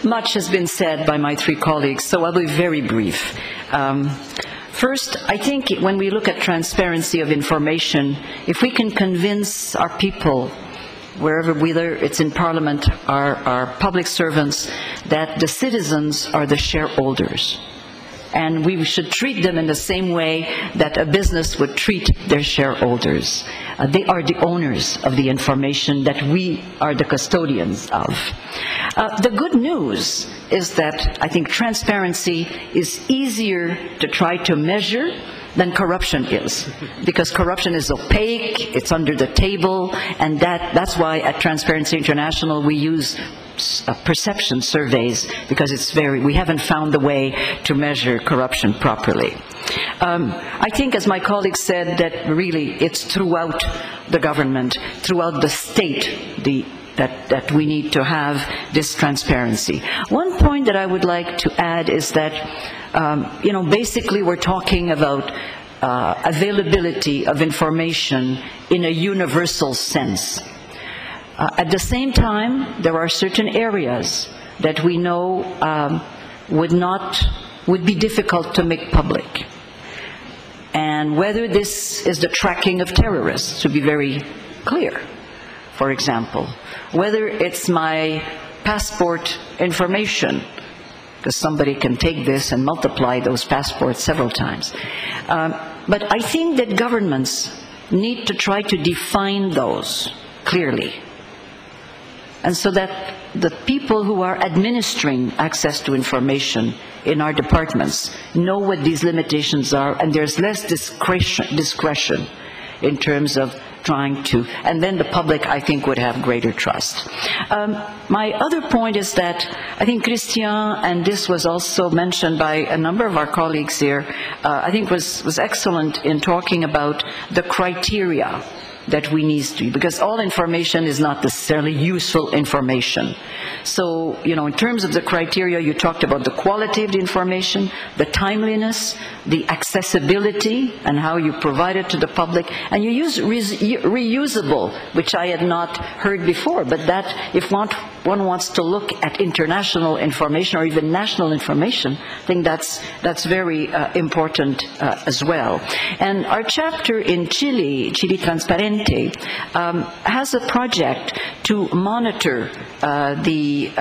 Much has been said by my three colleagues, so I'll be very brief. First, I think when we look at transparency of information, if we can convince our people, whether it's in Parliament, our public servants, that the citizens are the shareholders, and we should treat them in the same way that a business would treat their shareholders. They are the owners of the information that we are the custodians of. The good news is that I think transparency is easier to try to measure than corruption is, because corruption is opaque, it's under the table, and that's why at Transparency International we use perception surveys, because we haven't found the way to measure corruption properly. I think, as my colleague said, that really it's throughout the government, throughout the state, that we need to have this transparency. One point that I would like to add is that, basically we're talking about availability of information in a universal sense. At the same time, there are certain areas that we know would be difficult to make public. And whether this is the tracking of terrorists, to be very clear, for example, whether it's my passport information, because somebody can take this and multiply those passports several times. But I think that governments need to try to define those clearly, and so that the people who are administering access to information in our departments know what these limitations are, and there's less discretion in terms of trying to, and then the public, I think, would have greater trust. My other point is that I think Christian, and this was also mentioned by a number of our colleagues here, I think was excellent in talking about the criteria that we need to, because all information is not necessarily useful information. So, in terms of the criteria, you talked about the quality of the information, the timeliness, the accessibility, and how you provide it to the public, and you use reusable, which I had not heard before, but that if one wants to look at international information or even national information, I think that's very important as well. And our chapter in Chile Transparencia, has a project to monitor the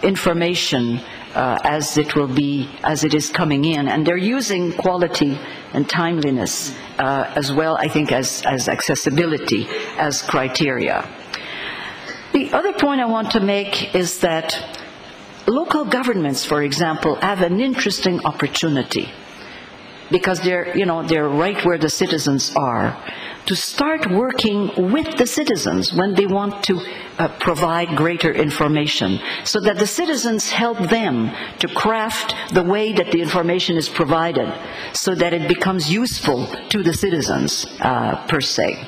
information as it is coming in, and they're using quality and timeliness as well, I think, as accessibility as criteria. The other point I want to make is that local governments, for example, have an interesting opportunity, because they're right where the citizens are, to start working with the citizens when they want to provide greater information, so that the citizens help them to craft the way that the information is provided, so that it becomes useful to the citizens per se.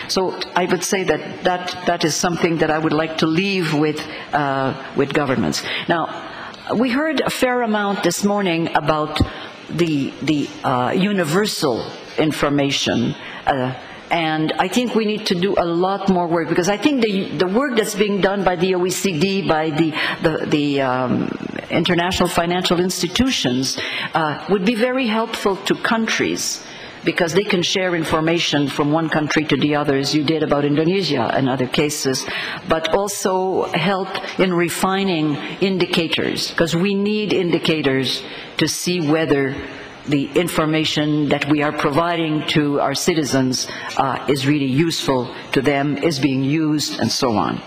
So I would say that is something that I would like to leave with governments. Now, we heard a fair amount this morning about the universal information, and I think we need to do a lot more work, because I think the work that's being done by the OECD, by the international financial institutions, would be very helpful to countries, because they can share information from one country to the other, as you did about Indonesia and other cases, but also help in refining indicators, because we need indicators to see whether the information that we are providing to our citizens is really useful to them, is being used, and so on.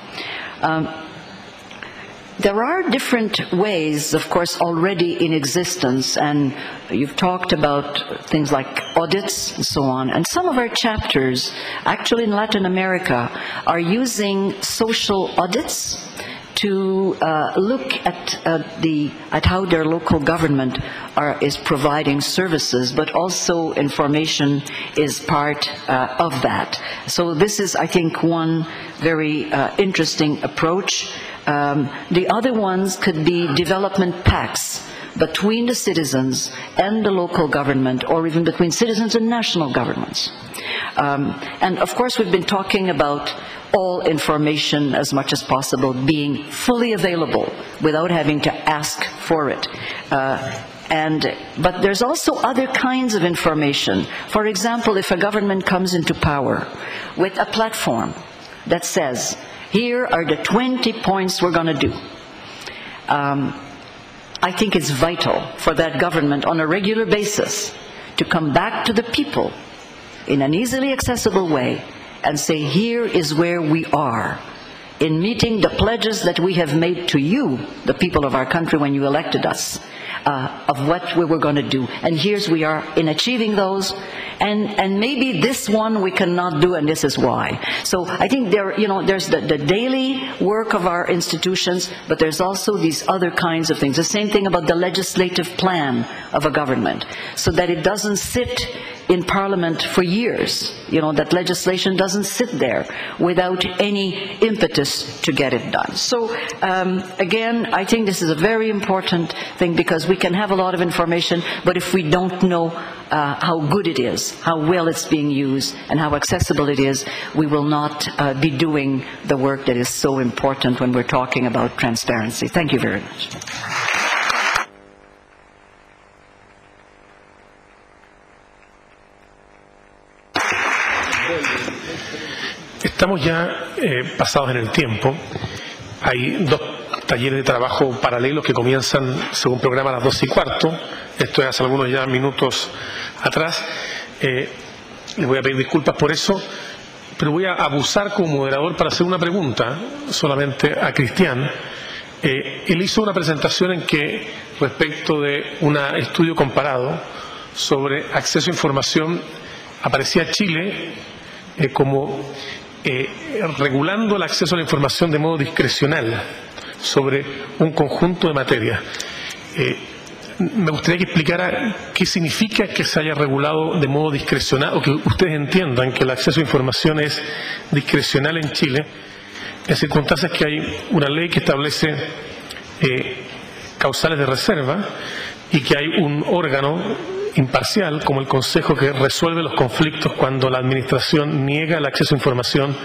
There are different ways, of course, already in existence, and you've talked about things like audits and so on, and some of our chapters, actually in Latin America, are using social audits to look at how their local government is providing services, but also information is part of that. So this is, I think, one very interesting approach. The other ones could be development pacts between the citizens and the local government, or even between citizens and national governments. And of course, we've been talking about all information as much as possible being fully available without having to ask for it. But there's also other kinds of information. For example, if a government comes into power with a platform that says, here are the 20 points we're going to do, I think it's vital for that government on a regular basis to come back to the people in an easily accessible way and say, here is where we are in meeting the pledges that we have made to you, the people of our country, when you elected us, of what we were going to do. And here's we are in achieving those, and maybe this one we cannot do, and this is why. So I think there's the daily work of our institutions, but there's also these other kinds of things. The same thing about the legislative plan of a government, so that it doesn't sit in Parliament for years, that legislation doesn't sit there without any impetus to get it done. So again, I think this is a very important thing, because we can have a lot of information, but if we don't know how good it is, how well it's being used, and how accessible it is, we will not be doing the work that is so important when we're talking about transparency. Thank you very much. Estamos ya pasados en el tiempo. Hay dos talleres de trabajo paralelos que comienzan según programa a las 2:15. Esto es hace algunos ya minutos atrás. Les voy a pedir disculpas por eso, pero voy a abusar como moderador para hacer una pregunta solamente a Cristian. Él hizo una presentación en que, respecto de un estudio comparado sobre acceso a información, aparecía Chile como regulando el acceso a la información de modo discrecional sobre un conjunto de materias. Me gustaría que explicara qué significa que se haya regulado de modo discrecional, o que ustedes entiendan que el acceso a información es discrecional en Chile, en circunstancias que hay una ley que establece causales de reserva y que hay un órgano imparcial como el Consejo que resuelve los conflictos cuando la Administración niega el acceso a información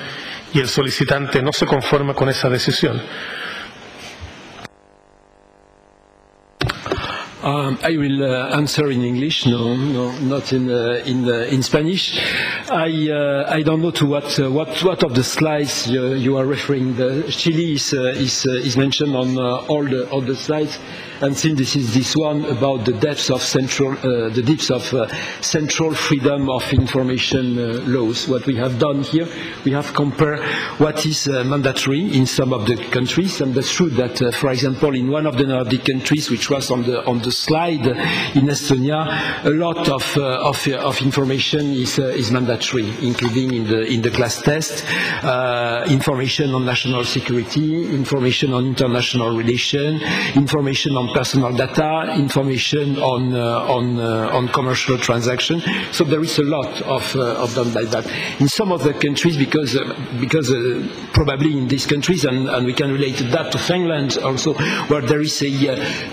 y el solicitante no se conforma con esa decisión. I will answer in English. No, not in Spanish. I don't know to what of the slides you are referring. Chile is mentioned on all the slides, and since this one about the depths of central freedom of information laws. What we have done here, we have compared what is mandatory in some of the countries, and that's true that, for example, in one of the Nordic countries, which was on the slide in Estonia, a lot of information is mandatory, including in the class test, information on national security, information on international relations, information on personal data, information on commercial transactions. So there is a lot of done like that. In some of the countries, because probably in these countries, and we can relate that to Finland also, where there is a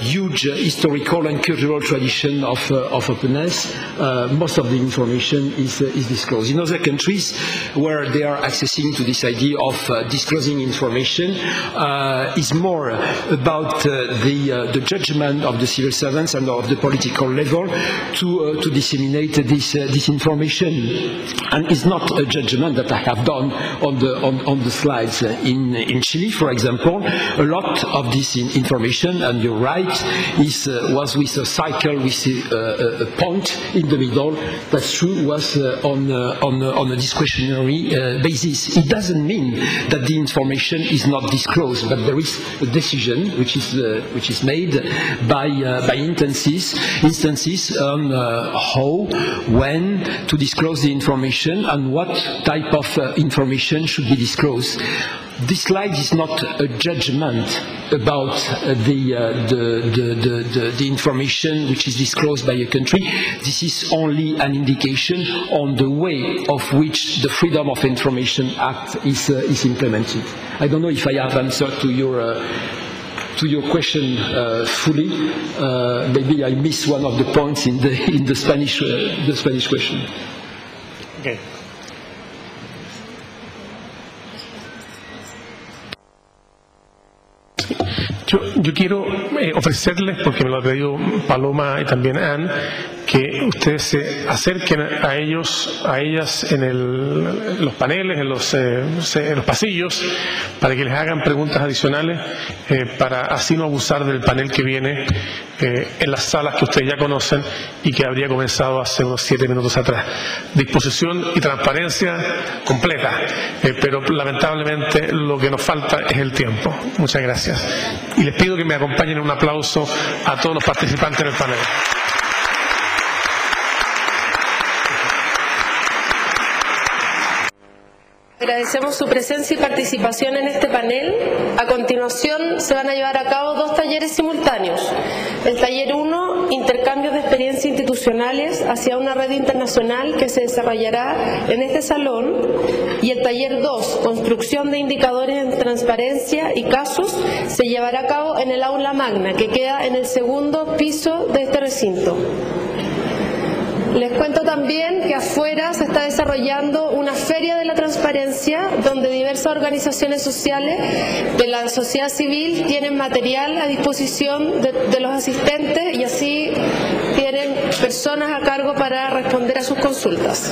huge historical and cultural tradition of openness, most of the information is disclosed. In other countries where they are accessing to this idea of disclosing information, is more about the judgment of the civil servants and of the political level to disseminate this information. And it's not a judgment that I have done on the slides. In Chile, for example, a lot of this information, and you're right, was with a cycle with a point in the middle. That's true, was on a discretionary basis. It doesn't mean that the information is not disclosed, but there is a decision which is made by instances on how, when to disclose the information and what type of information should be disclosed. This slide is not a judgment about the information which is disclosed by a country. This is only an indication on the way of which the Freedom of Information Act is implemented. I don't know if I have answered to your question fully. Maybe I missed one of the points in the Spanish question. Okay. Yo quiero ofrecerles, porque me lo ha pedido Paloma y también Ann, que ustedes se acerquen a ellas en los paneles, en los pasillos, para que les hagan preguntas adicionales, para así no abusar del panel que viene en las salas que ustedes ya conocen y que habría comenzado hace unos 7 minutos atrás. Disposición y transparencia completa, pero lamentablemente lo que nos falta es el tiempo. Muchas gracias. Y les pido que me acompañen en un aplauso a todos los participantes en el panel. Agradecemos su presencia y participación en este panel. A continuación se van a llevar a cabo 2 talleres simultáneos. El taller 1, intercambios de experiencias institucionales hacia una red internacional, que se desarrollará en este salón, y el taller 2, construcción de indicadores en transparencia y casos, se llevará a cabo en el aula magna, que queda en el 2º piso de este recinto. Les cuento también que afuera se está desarrollando una feria de la transparencia, donde diversas organizaciones sociales de la sociedad civil tienen material a disposición de los asistentes, y así tienen personas a cargo para responder a sus consultas.